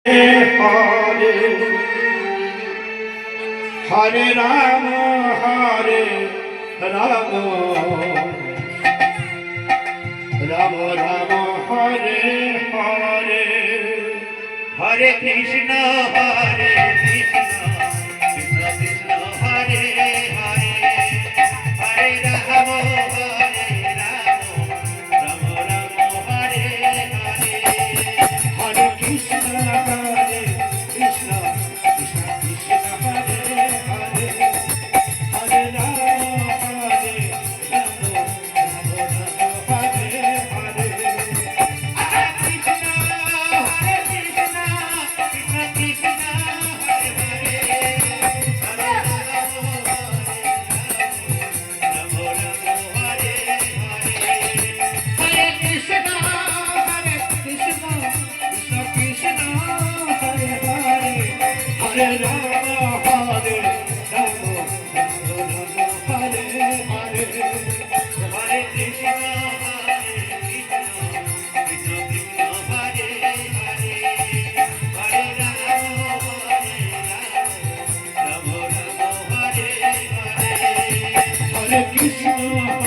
Hare Hare Ram Hare Ram Ram Ram Hare Hare Hare Krishna Hare Krishna Krishna Krishna Hare Hare Hare Ram Hare Ram Ram Ram Hare Hare Hare Krishna Hare Krishna Krishna Krishna Hare Hare Hare Ram Hare Ram Ram Ram Hare Hare Hare Rama, Hare Rama, Hare Hare, Hare Krishna, Hare Krishna, Krishna Krishna, Hare Hare, Hare Rama, Hare Rama, Rama Rama, Hare Hare, Hare Krishna, Hare Krishna, Krishna Krishna, Hare Hare, Hare Rama, Hare Rama. Hare Rama, Hare Rama, Rama Rama, Hare Hare, Hare Krishna,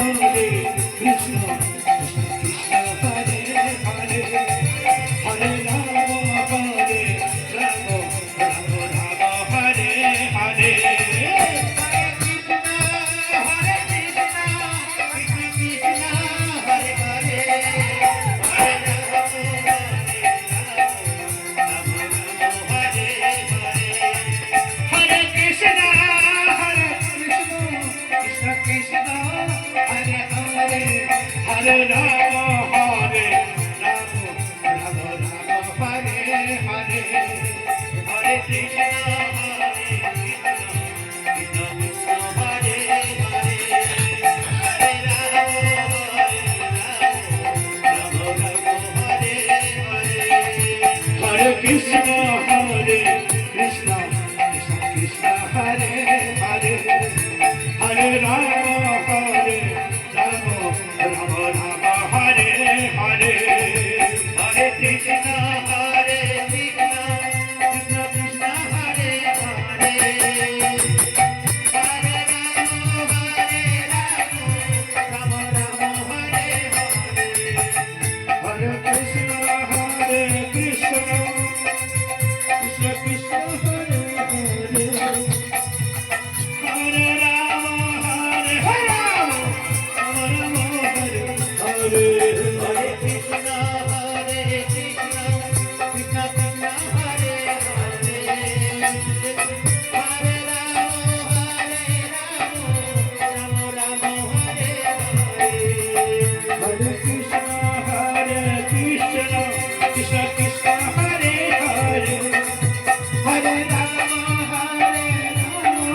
Hare Krishna, Krishna Krishna, Hare Hare, Hare Rama, Rama Rama, Hare Hare, Hare Krishna, Hare Krishna, Krishna Krishna, Hare Hare, Hare Rama, Hare Rama. Rama Rama Hare Hare, Hare Krishna, Hare Krishna, Krishna Krishna, Hare Hare, Hare Rama, Hare Rama, Rama Rama, Hare Hare, Hare Krishna, Hare Krishna, Krishna Krishna, Hare Hare, Hare Rama, Hare Rama, Rama Rama. Hare Krishna, Hare Krishna, Krishna Krishna, Hare Hare, Hare Rama, Hare Rama, Rama Rama, Hare Hare, Hare Krishna, Hare Krishna, Krishna Krishna, Hare Hare, Hare Rama, Hare Rama,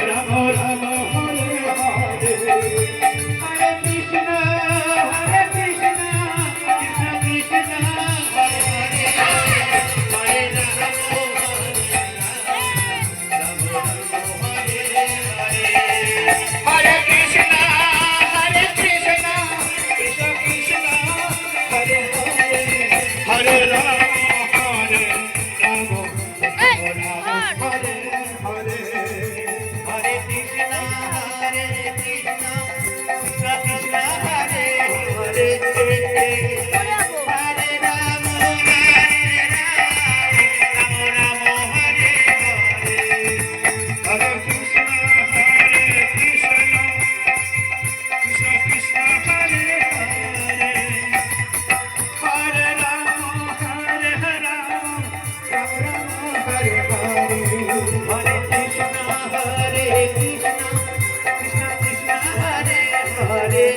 Rama Rama, Hare Hare, Hare Krishna. Hare Rama, Hare Rama, Rama Rama, Hare Hare, Hare Krishna, Hare Krishna, Krishna Krishna, Hare Hare, Hare Rama, Hare Rama, Rama Rama, Hare Hare, Hare Krishna, Hare Krishna, Krishna Krishna, Hare Hare. Hare Rama, Hare Rama, Rama Rama, Hare Hare, Hare Krishna, Hare Krishna, Krishna Krishna, Hare Hare,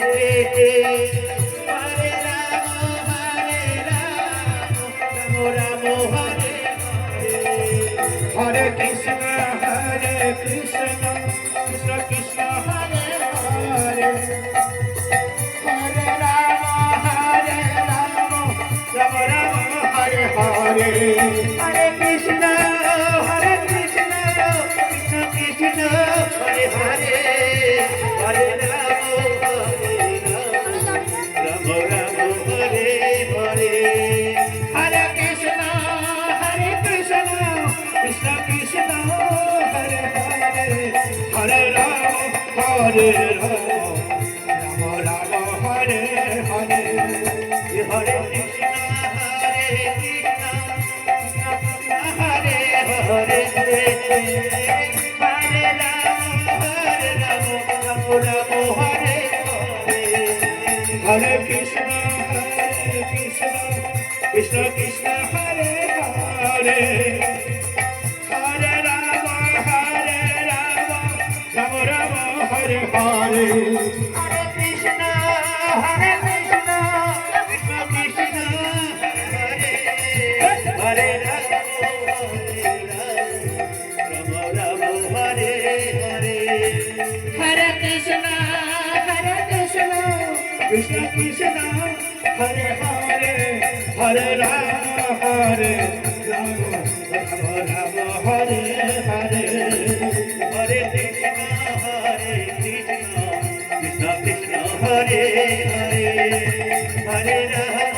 Hare Rama, Hare Rama, Rama Rama, Hare Hare, Hare Krishna, Hare Krishna, Krishna Krishna, Hare Hare, Hare Rama, Hare Rama, Rama Rama, Hare Hare, Hare Krishna, Hare Krishna, Krishna Krishna, Hare Hare, Hare Rama, Hare Rama, Rama Rama, Hare Hare, Hare Krishna, Hare Krishna. Hare Ram Ram Ram Hare Hare Hare Krishna Hare Hare Hare Ram Ram Ram Hare Hare Hare Krishna Krishna Krishna Hare Hare Hare Ram Ram Ram Hare Hare Hare Krishna Krishna Krishna Hare Hare Ram Ram Hare Hare Hare Krishna Krishna Krishna Hare Hare Hare Ram Ram Ram Hare Hare Hare Krishna Krishna Krishna Hare Hare Hare Ram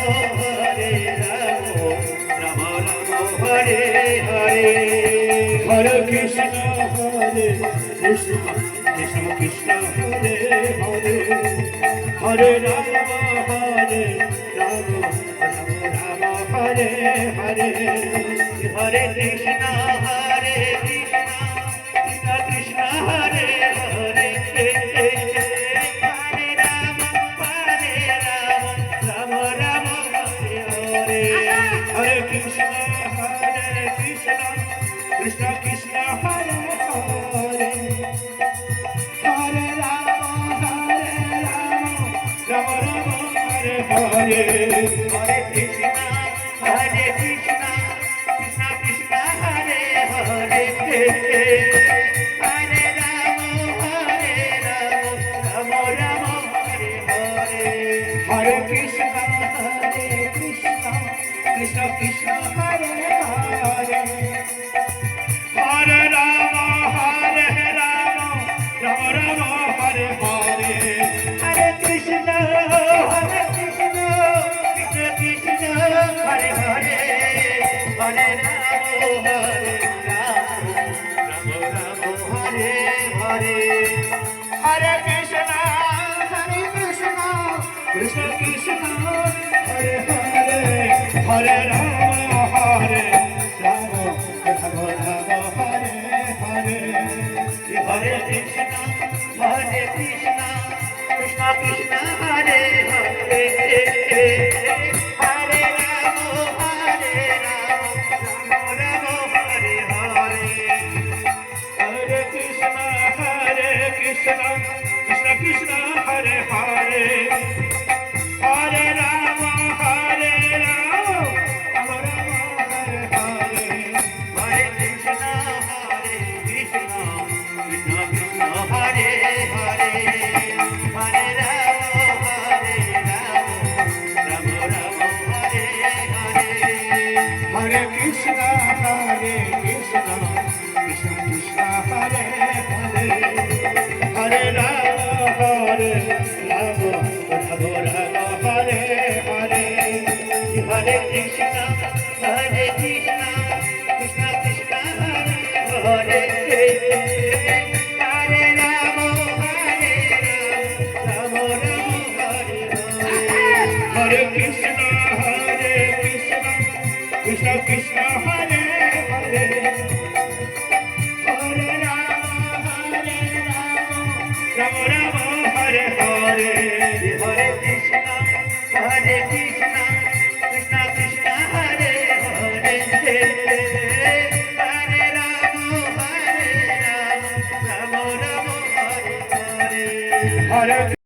Ram Ram Hare Hare Hare Krishna Krishna Krishna Krishna Hare Hare Hare Ram Ram Ram Hare Hare Hare Krishna Krishna Krishna Hare Hare Hare Ram Ram Ram Hare Hare Hare Krishna Krishna Krishna Hare Hare Hare Ram Ram Hare Hare Hare Krishna Krishna Krishna Hare Hare Hare Ram Ram Ram Hare Hare Hare Krishna Krishna Krishna Hare Hare Hare Ram Ram Ram Hare Hare Hare Krishna Krishna Krishna Hare Hare Hare Ram Ram Hare Hare Hare Krishna Krishna Krishna Hare Hare Hare Ram Ram Hare Hare Hare Krishna Krishna Krishna Hare Hare Hare Ram Ram Hare Hare Hare Krishna Krishna Krishna Hare Hare Hare Ram Ram Hare Hare Hare Krishna Krishna Krishna Hare Hare Hare Ram Ram Ram Hare Hare Hare Krishna Krishna Krishna Hare Hare Hare Ram Ram Ram Hare Hare Hare Krishna Krishna Krishna Hare Hare Hare Ram Ram Hare Hare Krishna Krishna Krishna Hare Hare Hare Ram Ram Ram Hare Hare Hare Krishna Krishna Krishna Hare Hare Hare Ram Ram Ram Hare Hare Hare